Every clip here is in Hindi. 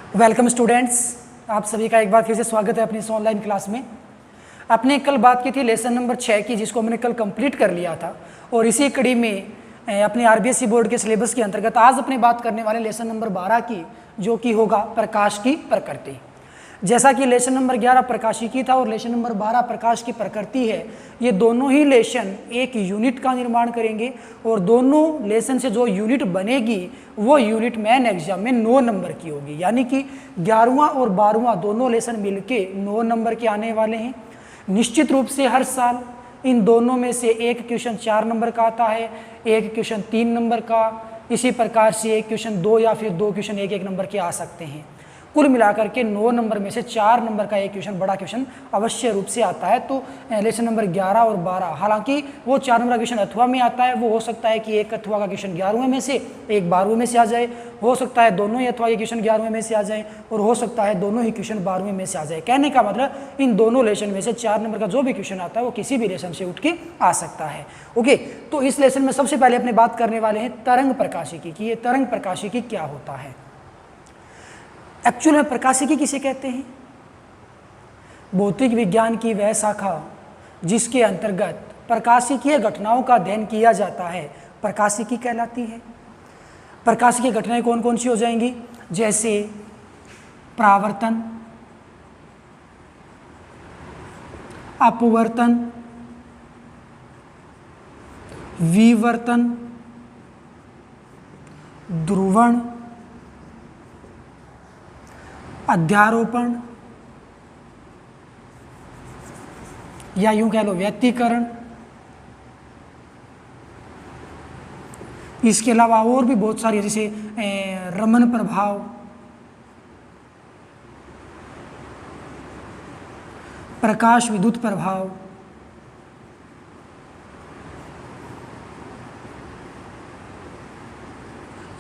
वेलकम स्टूडेंट्स, आप सभी का एक बार फिर से स्वागत है अपनी इस ऑनलाइन क्लास में। आपने कल बात की थी लेसन नंबर 6 की, जिसको हमने कल कंप्लीट कर लिया था। और इसी कड़ी में अपने आरबीएसई बोर्ड के सिलेबस के अंतर्गत आज अपने बात करने वाले लेसन नंबर 12 की, जो कि होगा प्रकाश की प्रकृति। जैसा कि लेसन नंबर 11 प्रकाशिकी था और लेसन नंबर 12 प्रकाश की प्रकृति है, ये दोनों ही लेसन एक यूनिट का निर्माण करेंगे और दोनों लेसन से जो यूनिट बनेगी वो यूनिट मेन एग्जाम में 9 नंबर की होगी। यानी कि 11वां और 12वां दोनों लेसन मिलके 9 नंबर के आने वाले हैं। निश्चित रूप से हर साल इन दोनों में से एक क्वेश्चन 4 नंबर का आता है, एक क्वेश्चन 3 नंबर का, इसी प्रकार से एक क्वेश्चन 2 या फिर 2 क्वेश्चन 1-1 नंबर के आ सकते हैं। कुल मिलाकर के 9 नंबर में से 4 नंबर का एक क्वेश्चन, बड़ा क्वेश्चन अवश्य रूप से आता है। तो लेसन नंबर 11 और 12, हालांकि वो 4 नंबर का क्वेश्चन अथवा में आता है, वो हो सकता है कि एक अथवा का क्वेश्चन 11वें में से, एक 12वें में से आ जाए, हो सकता है दोनों ही अथवा के क्वेश्चन 11वें में से आ जाए, और हो सकता है दोनों ही क्वेश्चन 12वें में से आ जाए। कहने का मतलब इन दोनों लेसन में से 4 नंबर का जो भी क्वेश्चन आता है वो किसी भी लेसन से उठ के आ सकता है। ओके, तो इस लेसन में सबसे पहले अपने बात करने वाले हैं तरंग प्रकाशिकी की। ये तरंग प्रकाशिकी क्या होता है? एक्चुअल में प्रकाशिकी किसे कहते हैं? भौतिक विज्ञान की वह शाखा जिसके अंतर्गत प्रकाशिकीय घटनाओं का अध्ययन किया जाता है, प्रकाशिकी कहलाती है। प्रकाशिकीय घटनाएं कौन कौन सी हो जाएंगी? जैसे परावर्तन, अपवर्तन, विवर्तन, ध्रुवण, अध्यारोपण, या यूं कह लो व्यतिकरण। इसके अलावा और भी बहुत सारी, जैसे रमन प्रभाव, प्रकाश विद्युत प्रभाव,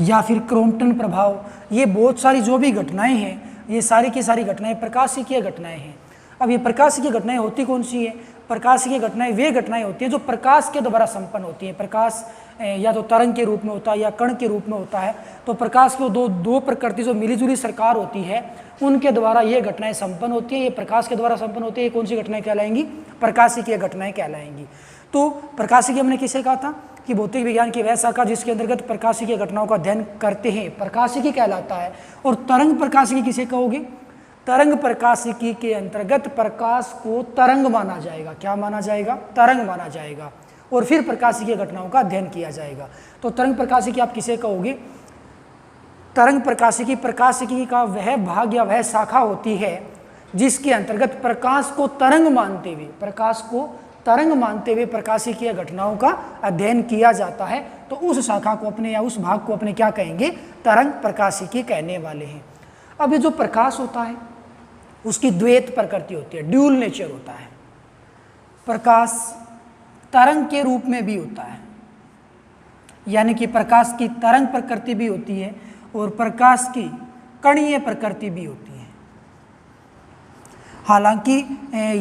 या फिर क्रोम्पटन प्रभाव। ये बहुत सारी जो भी घटनाएं हैं, ये सारी की सारी घटनाएं प्रकाशिकीय घटनाएं हैं। अब ये प्रकाशिकीय घटनाएं होती कौन सी है? प्रकाशिकीय घटनाएं वे घटनाएं होती हैं जो प्रकाश के द्वारा संपन्न होती हैं। प्रकाश या तो तरंग के रूप में होता है या कण के रूप में होता है। तो प्रकाश को दो प्रकृति जो मिलीजुली सरकार होती है, उनके द्वारा ये घटनाएं संपन्न होती है। ये प्रकाश के द्वारा संपन्न होती है। ये कौन सी घटनाएं कहलाएंगी? प्रकाशिकीय घटनाएं कहलाएंगी। तो प्रकाशिकी हमने किसे कहा था कि भौतिक विज्ञान की वह शाखा जिसके अंतर्गत प्रकाशिकीय घटनाओं का अध्ययन करते हैं, प्रकाशिकी कहलाता है। और तरंग प्रकाशिकी किसे कहोगे? तरंग प्रकाशिकी के अंतर्गत प्रकाश को तरंग माना जाएगा। क्या माना जाएगा? तरंग माना जाएगा। और फिर प्रकाशिकीय घटनाओं का अध्ययन किया जाएगा। तो तरंग प्रकाशिकी आप किसे कहोगे? तरंग प्रकाशिकी प्रकाशिकी का वह भाग या वह शाखा होती है जिसके अंतर्गत प्रकाश को तरंग मानते हुए, प्रकाश को तरंग मानते हुए प्रकाशिकीय घटनाओं का अध्ययन किया जाता है। तो उस शाखा को अपने या उस भाग को अपने क्या कहेंगे? तरंग प्रकाशिकी कहने वाले हैं। अब ये जो प्रकाश होता है उसकी द्वैत प्रकृति होती है, ड्यूल नेचर होता है। प्रकाश तरंग के रूप में भी होता है, यानी कि प्रकाश की तरंग प्रकृति भी होती है और प्रकाश की कणीय प्रकृति भी होती है। हालांकि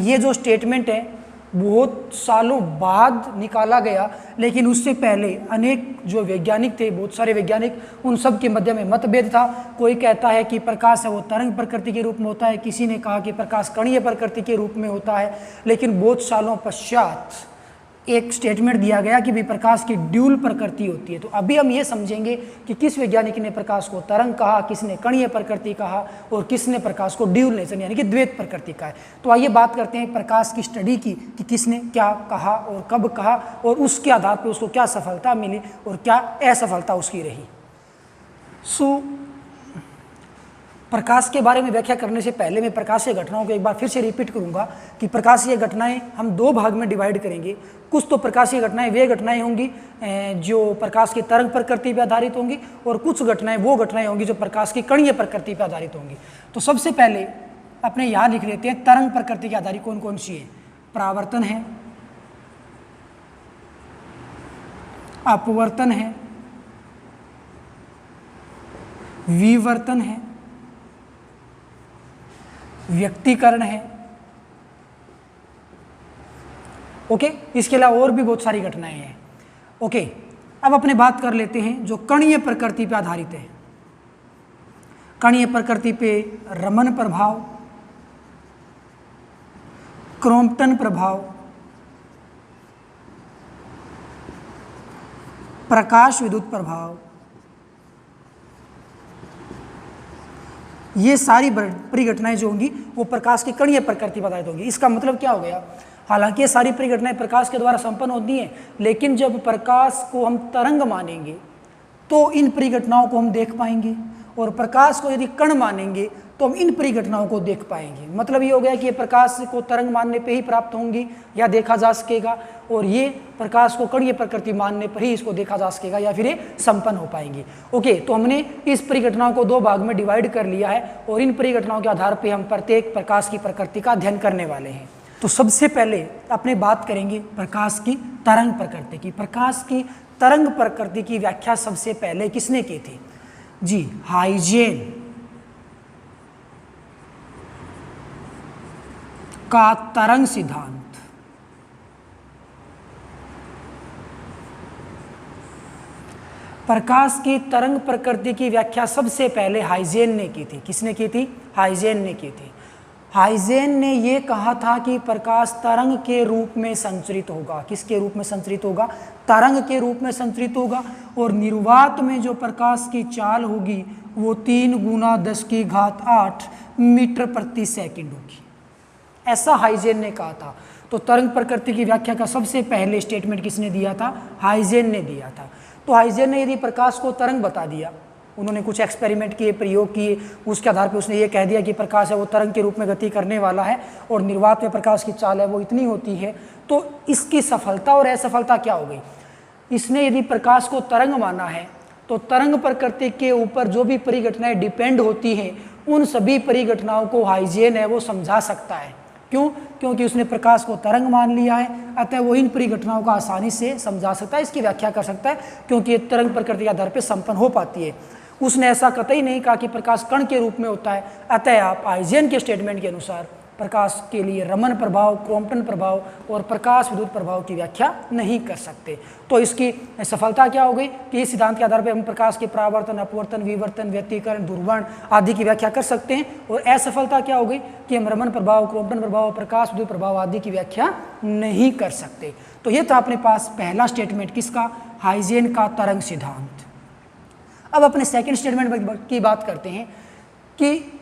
ये जो स्टेटमेंट है बहुत सालों बाद निकाला गया, लेकिन उससे पहले अनेक जो वैज्ञानिक थे, बहुत सारे वैज्ञानिक, उन सब के मध्य में मतभेद था। कोई कहता है कि प्रकाश है वो तरंग प्रकृति के रूप में होता है, किसी ने कहा कि प्रकाश कणीय प्रकृति के रूप में होता है। लेकिन बहुत सालों पश्चात एक स्टेटमेंट दिया गया कि भी प्रकाश की ड्यूल प्रकृति होती है। तो अभी हम ये समझेंगे कि किस वैज्ञानिक ने प्रकाश को तरंग कहा, किसने कणीय प्रकृति कहा और किसने प्रकाश को ड्यूल नेचर यानी कि द्वैत प्रकृति कहा है। तो आइए बात करते हैं प्रकाश की स्टडी की कि किसने क्या कहा और कब कहा और उसके आधार पर उसको क्या सफलता मिली और क्या असफलता उसकी रही। प्रकाश के बारे में व्याख्या करने से पहले मैं प्रकाशीय घटनाओं को एक बार फिर से रिपीट करूंगा कि प्रकाशीय घटनाएं हम 2 भाग में डिवाइड करेंगे। कुछ तो प्रकाशीय घटनाएं वे घटनाएं होंगी जो प्रकाश की तरंग प्रकृति पर आधारित होंगी, और कुछ घटनाएं वो घटनाएं होंगी जो प्रकाश की कणीय प्रकृति पर आधारित होंगी। तो सबसे पहले अपने यहाँ लिख लेते हैं तरंग प्रकृति के आधारित कौन कौन सी है। परावर्तन है, अपवर्तन है, विवर्तन है, व्यक्तीकरण है। ओके, इसके अलावा और भी बहुत सारी घटनाएं हैं। ओके, अब अपने बात कर लेते हैं जो कणीय प्रकृति पर आधारित है। कणीय प्रकृति पे रमन प्रभाव, क्रॉम्पटन प्रभाव, प्रकाश विद्युत प्रभाव, ये सारी परिघटनाएं जो होंगी वो प्रकाश की कणीय प्रकृति पर आधारित होंगी। इसका मतलब क्या हो गया, हालांकि ये सारी परिघटनाएं प्रकाश के द्वारा संपन्न होती हैं, लेकिन जब प्रकाश को हम तरंग मानेंगे तो इन परिघटनाओं को हम देख पाएंगे, और प्रकाश को यदि कण मानेंगे तो हम इन परिघटनाओं को देख पाएंगे। मतलब ये हो गया कि ये प्रकाश को तरंग मानने पे ही प्राप्त होंगी या देखा जा सकेगा, और ये प्रकाश को कणीय प्रकृति मानने पर ही इसको देखा जा सकेगा या फिर ये संपन्न हो पाएंगी। ओके, तो हमने इस परिघटनाओं को दो भाग में डिवाइड कर लिया है, और इन परिघटनाओं के आधार पर हम प्रत्येक प्रकाश की प्रकृति का अध्ययन करने वाले हैं। तो सबसे पहले अपने बात करेंगे प्रकाश की तरंग प्रकृति की। प्रकाश की तरंग प्रकृति की व्याख्या सबसे पहले किसने की थी? जी, हाइजेन का तरंग सिद्धांत। प्रकाश की तरंग प्रकृति की व्याख्या सबसे पहले हाइजेन ने की थी। किसने की थी? हाइजेन ने की थी। हाइजेन ने ये कहा था कि प्रकाश तरंग के रूप में संचरित होगा। किसके रूप में संचरित होगा? तरंग के रूप में संचरित होगा, और निर्वात में जो प्रकाश की चाल होगी वो 3 × 10⁸ मीटर प्रति सेकंड होगी। ऐसा हाइजेन ने कहा था। तो तरंग प्रकृति की व्याख्या का सबसे पहले स्टेटमेंट किसने दिया था? हाइजेन ने दिया था। तो हाइजेन ने यदि प्रकाश को तरंग बता दिया, उन्होंने कुछ एक्सपेरिमेंट किए, प्रयोग किए, उसके आधार पर उसने ये कह दिया कि प्रकाश है वो तरंग के रूप में गति करने वाला है, और निर्वात में प्रकाश की चाल है वो इतनी होती है। तो इसकी सफलता और असफलता क्या हो गई? इसने यदि प्रकाश को तरंग माना है तो तरंग प्रकृति के ऊपर जो भी परिघटनाएं डिपेंड होती हैं उन सभी परिघटनाओं को हाइजेन है वो समझा सकता है। क्यों? क्योंकि उसने प्रकाश को तरंग मान लिया है, अतः वो इन परिघटनाओं को आसानी से समझा सकता है, इसकी व्याख्या कर सकता है, क्योंकि ये तरंग प्रकृति के आधार पर संपन्न हो पाती है। उसने ऐसा कतई नहीं कहा कि प्रकाश कण के रूप में होता है। अतः आप हाइजेन के स्टेटमेंट के अनुसार प्रकाश के लिए रमन प्रभाव, क्रॉम्पटन प्रभाव और प्रकाश विद्युत प्रभाव की व्याख्या नहीं कर सकते। तो इसकी सफलता क्या हो गई कि इस सिद्धांत के आधार पर हम प्रकाश के परावर्तन, अपवर्तन, विवर्तन, व्यतिकरण, ध्रुवण आदि की व्याख्या कर सकते हैं। और असफलता क्या हो गई कि हम रमन प्रभाव, क्रॉम्पटन प्रभाव, प्रकाश विद्युत प्रभाव आदि की व्याख्या नहीं कर सकते। तो ये था अपने पास पहला स्टेटमेंट किसका? हाइजेन का तरंग सिद्धांत। अब अपने सेकंड स्टेटमेंट की बात करते हैं कि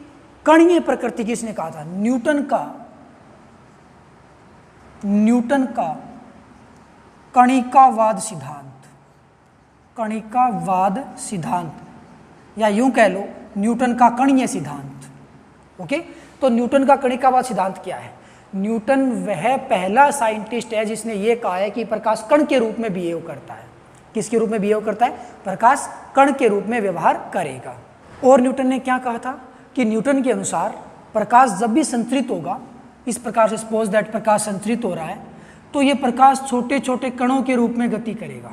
कणीय प्रकृति किसने कहा था? न्यूटन का कणिकावाद सिद्धांत। कणिकावाद सिद्धांत, या यूं कह लो न्यूटन का कणीय सिद्धांत। ओके, तो न्यूटन का कणिकावाद सिद्धांत क्या है? न्यूटन वह पहला साइंटिस्ट है जिसने ये कहा है कि प्रकाश कण के रूप में बिहेव करता है। किसके रूप में बिहेव करता है? प्रकाश कण के रूप में व्यवहार करेगा। और न्यूटन ने क्या कहा था कि न्यूटन के अनुसार प्रकाश जब भी संचरित होगा, इस प्रकार से सपोज दैट प्रकाश संचरित हो रहा है, तो ये प्रकाश छोटे छोटे कणों के रूप में गति करेगा।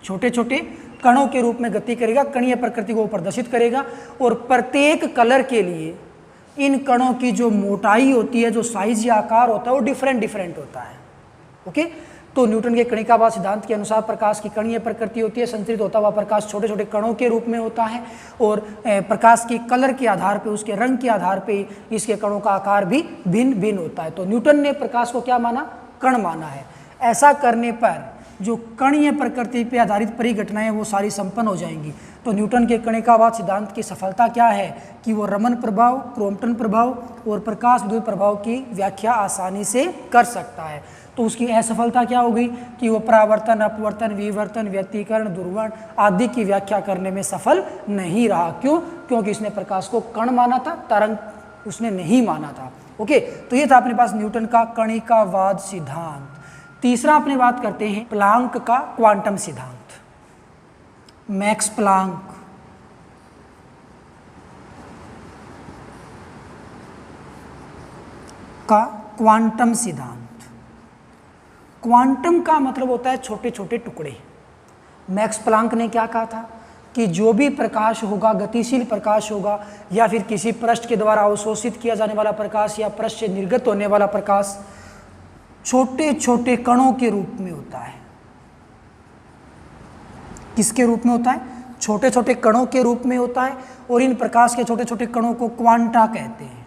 छोटे छोटे कणों के रूप में गति करेगा, कणीय प्रकृति को प्रदर्शित करेगा, और प्रत्येक कलर के लिए इन कणों की जो मोटाई होती है, जो साइज या आकार होता है, वो डिफरेंट होता है। ओके, तो न्यूटन के कणिकावाद सिद्धांत के अनुसार प्रकाश की कणीय प्रकृति होती है, संचरित होता हुआ प्रकाश छोटे छोटे कणों के रूप में होता है, और प्रकाश की कलर के आधार पे, उसके रंग के आधार पे इसके कणों का आकार भी भिन्न भिन्न होता है। तो न्यूटन ने प्रकाश को क्या माना? कण माना है। ऐसा करने पर जो कणीय प्रकृति पे आधारित परिघटनाएं वो सारी संपन्न हो जाएंगी। तो न्यूटन के कणिकावाद सिद्धांत की सफलता क्या है कि वो रमन प्रभाव, क्रॉम्पटन प्रभाव और प्रकाश विद्युत प्रभाव की व्याख्या आसानी से कर सकता है। तो उसकी असफलता क्या होगी कि वो परावर्तन, अपवर्तन, विवर्तन, व्यतिकरण, ध्रुवण आदि की व्याख्या करने में सफल नहीं रहा। क्यों? क्योंकि इसने प्रकाश को कण माना था, तरंग उसने नहीं माना था। ओके, तो ये था अपने पास न्यूटन का कणिकावाद सिद्धांत। तीसरा अपने बात करते हैं प्लांक का क्वांटम सिद्धांत। मैक्स प्लांक का क्वांटम सिद्धांत। क्वांटम का मतलब होता है छोटे छोटे टुकड़े। मैक्स प्लांक ने क्या कहा था कि जो भी प्रकाश होगा, गतिशील प्रकाश होगा या फिर किसी पृष्ठ के द्वारा अवशोषित किया जाने वाला प्रकाश या पृष्ठ से निर्गत होने वाला प्रकाश छोटे छोटे कणों के रूप में होता है। किसके रूप में होता है? छोटे छोटे कणों के रूप में होता है और इन प्रकाश के छोटे छोटे कणों को क्वांटा कहते हैं।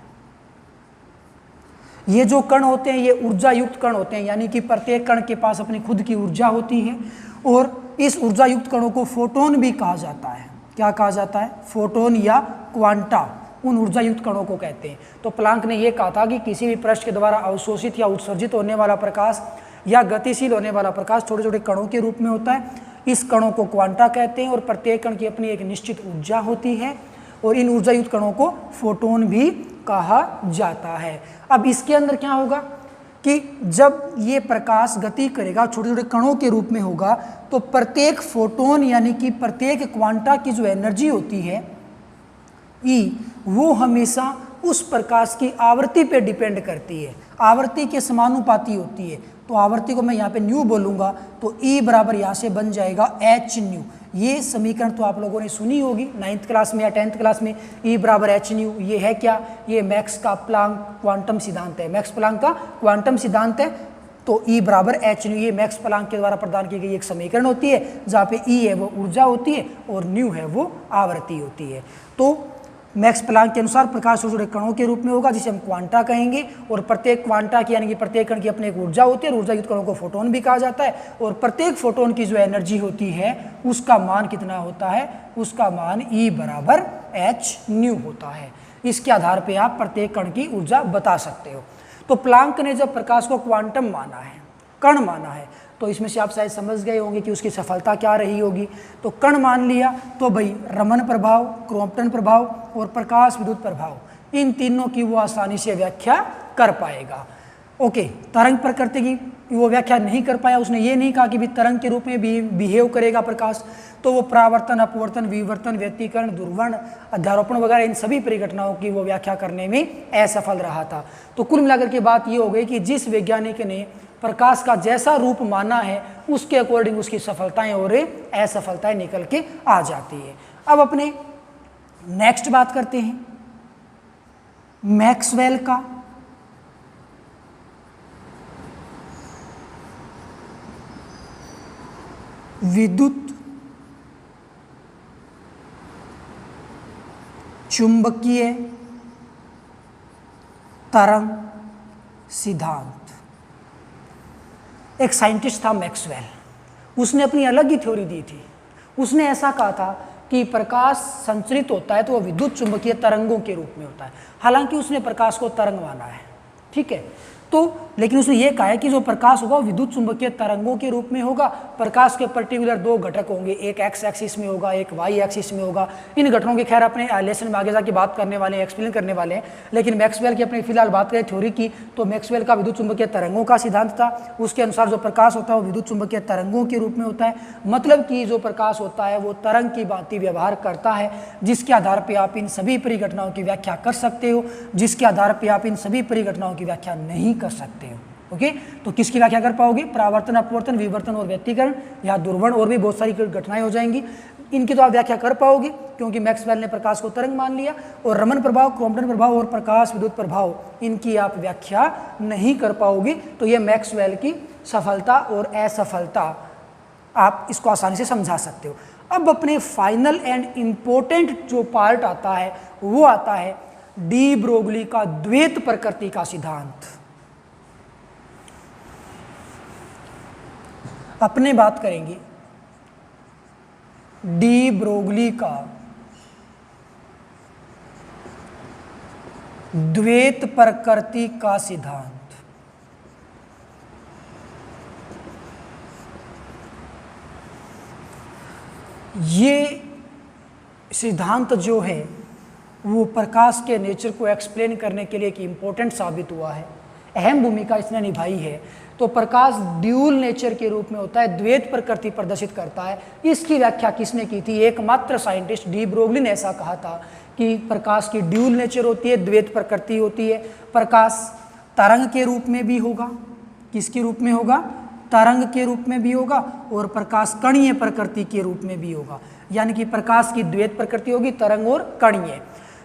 ये जो कण होते हैं ये ऊर्जा युक्त कण होते हैं, यानी कि प्रत्येक कण के पास अपनी खुद की ऊर्जा होती है और इस ऊर्जा युक्त कणों को फोटोन भी कहा जाता है। क्या कहा जाता है? फोटोन या क्वांटा उन ऊर्जा युक्त कणों को कहते हैं। तो प्लांक ने यह कहा था कि किसी भी पृष्ठ के द्वारा अवशोषित या उत्सर्जित होने वाला प्रकाश या गतिशील होने वाला प्रकाश छोटे छोटे कणों के रूप में होता है। इस कणों को क्वांटा कहते हैं और प्रत्येक कण की अपनी एक निश्चित ऊर्जा होती है और इन ऊर्जा युक्त कणों को फोटोन भी कहा जाता है। अब इसके अंदर क्या होगा कि जब ये प्रकाश गति करेगा छोटे छोटे कणों के रूप में होगा तो प्रत्येक फोटोन यानी कि प्रत्येक क्वांटा की जो एनर्जी होती है ई, वो हमेशा उस प्रकाश की आवृत्ति पे डिपेंड करती है, आवृत्ति के समानुपाती होती है। तो आवृत्ति को मैं यहाँ पे न्यू बोलूँगा तो ई बराबर यहाँ से बन जाएगा एच न्यू। ये समीकरण तो आप लोगों ने सुनी होगी 9th क्लास में या 10th क्लास में, ई बराबर एच न्यू। ये है क्या? ये मैक्स का प्लांक क्वांटम सिद्धांत है, मैक्स प्लांक का क्वांटम सिद्धांत है। तो ई बराबर एच न्यू, ये मैक्स प्लांक के द्वारा प्रदान की गई एक समीकरण होती है जहाँ पे ई है वो ऊर्जा होती है और न्यू है वो आवृत्ति होती है। तो मैक्स प्लांक के अनुसार प्रकाश छोटे छोटे कणों के रूप में होगा जिसे हम क्वांटा कहेंगे और प्रत्येक क्वांटा की यानी कि प्रत्येक कण की अपनी एक ऊर्जा होती है और ऊर्जा युक्त कणों को फोटोन भी कहा जाता है और प्रत्येक फोटोन की जो एनर्जी होती है उसका मान कितना होता है? उसका मान ई बराबर एच न्यू होता है। इसके आधार पर आप प्रत्येक कण की ऊर्जा बता सकते हो। तो प्लांक ने जब प्रकाश को क्वांटम माना है, कण माना है, तो इसमें से आप शायद समझ गए होंगे कि उसकी सफलता क्या रही होगी। तो कण मान लिया तो भाई रमन प्रभाव, क्रॉम्पटन प्रभाव और प्रकाश विद्युत प्रभाव, इन तीनों की वो आसानी से व्याख्या कर पाएगा। ओके, तरंग प्रकृति की वो व्याख्या नहीं कर पाया। उसने ये नहीं कहा कि भी तरंग के रूप में बिहेव करेगा प्रकाश, तो वो परावर्तन, अपवर्तन, विवर्तन, व्यतिकरण, दुर्वर्ण, अध्यारोपण वगैरह इन सभी परिघटनाओं की वो व्याख्या करने में असफल रहा था। तो कुल मिलाकर के बात ये हो गई कि जिस वैज्ञानिक ने प्रकाश का जैसा रूप माना है उसके अकॉर्डिंग उसकी सफलताएं और असफलताएं निकल के आ जाती है। अब अपने नेक्स्ट बात करते हैं मैक्सवेल का। विद्युत चुंबकीय तरंग सिद्धांत। एक साइंटिस्ट था मैक्सवेल, उसने अपनी अलग ही थ्योरी दी थी। उसने ऐसा कहा था कि प्रकाश संचरित होता है तो वह विद्युत चुंबकीय तरंगों के रूप में होता है। हालांकि उसने प्रकाश को तरंग माना है, ठीक है, तो लेकिन उसने ये कहा है कि जो प्रकाश होगा वो विद्युत चुंबकीय तरंगों के रूप में होगा। प्रकाश के पर्टिकुलर दो घटक होंगे, एक एक्स एक्सिस में होगा, एक वाई एक्सिस में होगा। इन घटकों की खैर अपने लेसन में आगे जाके बात करने वाले हैं, एक्सप्लेन करने वाले हैं। लेकिन मैक्सवेल की अपनी फिलहाल बात करें थ्योरी की, तो मैक्सवेल का विद्युत चुंबकीय तरंगों का सिद्धांत था। उसके अनुसार जो प्रकाश होता है वो विद्युत चुंबकीय तरंगों के रूप में होता है। मतलब कि जो प्रकाश होता है वो तरंग की भांति व्यवहार करता है, जिसके आधार पर आप इन सभी परिघटनाओं की व्याख्या कर सकते हो, जिसके आधार पर आप इन सभी परिघटनाओं की व्याख्या नहीं कर सकते हो। ओके, तो किसकी व्याख्या कर पाओगे? परावर्तन, अपवर्तन, विवर्तन और व्यतिकरण, या दुर्वर्ण और भी बहुत सारी घटनाएं हो जाएंगी, इनकी तो आप व्याख्या कर पाओगे क्योंकि मैक्सवेल ने प्रकाश को तरंग मान लिया। और रमन प्रभाव, क्रॉम्पटन प्रभाव और प्रकाश विद्युत प्रभाव, इनकी आप व्याख्या नहीं कर पाओगे। तो ये मैक्सवेल की सफलता और असफलता आप इसको आसानी से समझा सकते हो। अब अपने फाइनल एंड इंपॉर्टेंट जो पार्ट आता है वो आता है डी ब्रोगली का द्वैत प्रकृति का सिद्धांत। अपने बात करेंगे डी ब्रोगली का द्वैत प्रकृति का सिद्धांत। ये सिद्धांत जो है वो प्रकाश के नेचर को एक्सप्लेन करने के लिए एक इम्पोर्टेंट साबित हुआ है, अहम भूमिका इसने निभाई है। तो प्रकाश ड्यूल नेचर के रूप में होता है, द्वैत प्रकृति प्रदर्शित करता है। इसकी व्याख्या किसने की थी? एकमात्र साइंटिस्ट डी ब्रोगली ने ऐसा कहा था कि प्रकाश की ड्यूल नेचर होती है, द्वैत प्रकृति होती है। प्रकाश तरंग के रूप में भी होगा, किसके रूप में होगा? तरंग के रूप में भी होगा, और प्रकाश कणीय प्रकृति के रूप में भी होगा। यानी कि प्रकाश की द्वैत प्रकृति होगी, तरंग और कणीय।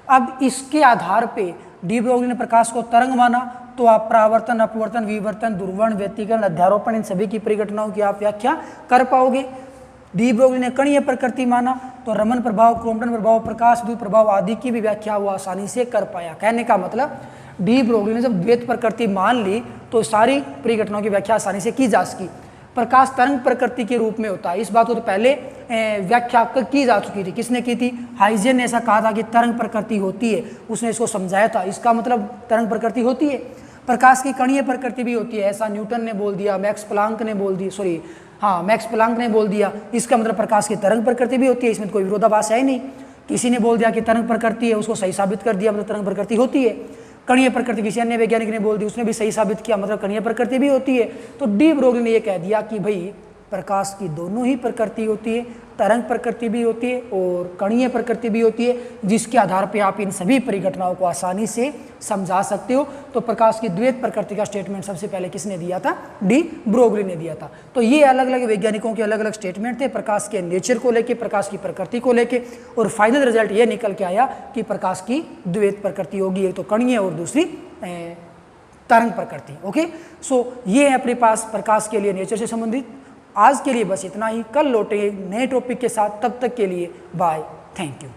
अब इसके आधार पे डी ब्रोगली ने प्रकाश को तरंग माना, तो आप परावर्तन, अपवर्तन, विवर्तन, दुर्वर्ण, व्यतिकरण, अध्यारोपण, इन सभी की परिघटनाओं की आप व्याख्या कर पाओगे। डी ब्रोगली ने कणीय प्रकृति माना तो रमन प्रभाव, क्रॉम्पटन प्रभाव, प्रकाश द्वीत प्रभाव आदि की भी व्याख्या वो आसानी से कर पाया। कहने का मतलब डी ब्रोगली ने जब द्वैत प्रकृति मान ली तो सारी परिघटनाओं की व्याख्या आसानी से की जा सकी। प्रकाश तरंग प्रकृति के रूप में होता है, इस बात को तो पहले व्याख्या की जा चुकी थी। किसने की थी? हाइजेन ने ऐसा कहा था कि तरंग प्रकृति होती है, उसने इसको समझाया था। इसका मतलब तरंग प्रकृति होती है। प्रकाश की कणीय प्रकृति भी होती है, ऐसा न्यूटन ने बोल दिया, मैक्स प्लांक ने बोल दिया, मैक्स प्लांक ने बोल दिया। इसका मतलब प्रकाश की तरंग प्रकृति भी होती है, इसमें कोई विरोधाभास है ही नहीं। किसी ने बोल दिया कि तरंग प्रकृति है, उसको सही साबित कर दिया, मतलब तरंग प्रकृति होती है। कणीय प्रकृति किसी अन्य वैज्ञानिक ने बोल दी, उसने भी सही साबित किया, मतलब कणीय प्रकृति भी होती है। तो डी ब्रोगली ने यह कह दिया कि भाई प्रकाश की दोनों ही प्रकृति होती है, तरंग प्रकृति भी होती है और कणीय प्रकृति भी होती है, जिसके आधार पे आप इन सभी परिघटनाओं को आसानी से समझा सकते हो। तो प्रकाश की द्वैत प्रकृति का स्टेटमेंट सबसे पहले किसने दिया था? डी ब्रोगली ने दिया था। तो ये अलग अलग वैज्ञानिकों के अलग अलग स्टेटमेंट थे प्रकाश के नेचर को लेके, प्रकाश की प्रकृति को लेके, और फाइनल रिजल्ट ये निकल के आया कि प्रकाश की द्वैत प्रकृति होगी, एक तो कणीय और दूसरी तरंग प्रकृति। ओके, सो ये है अपने पास प्रकाश के लिए नेचर से संबंधित। आज के लिए बस इतना ही, कल लौटेंगे नए टॉपिक के साथ, तब तक के लिए बाय, थैंक यू।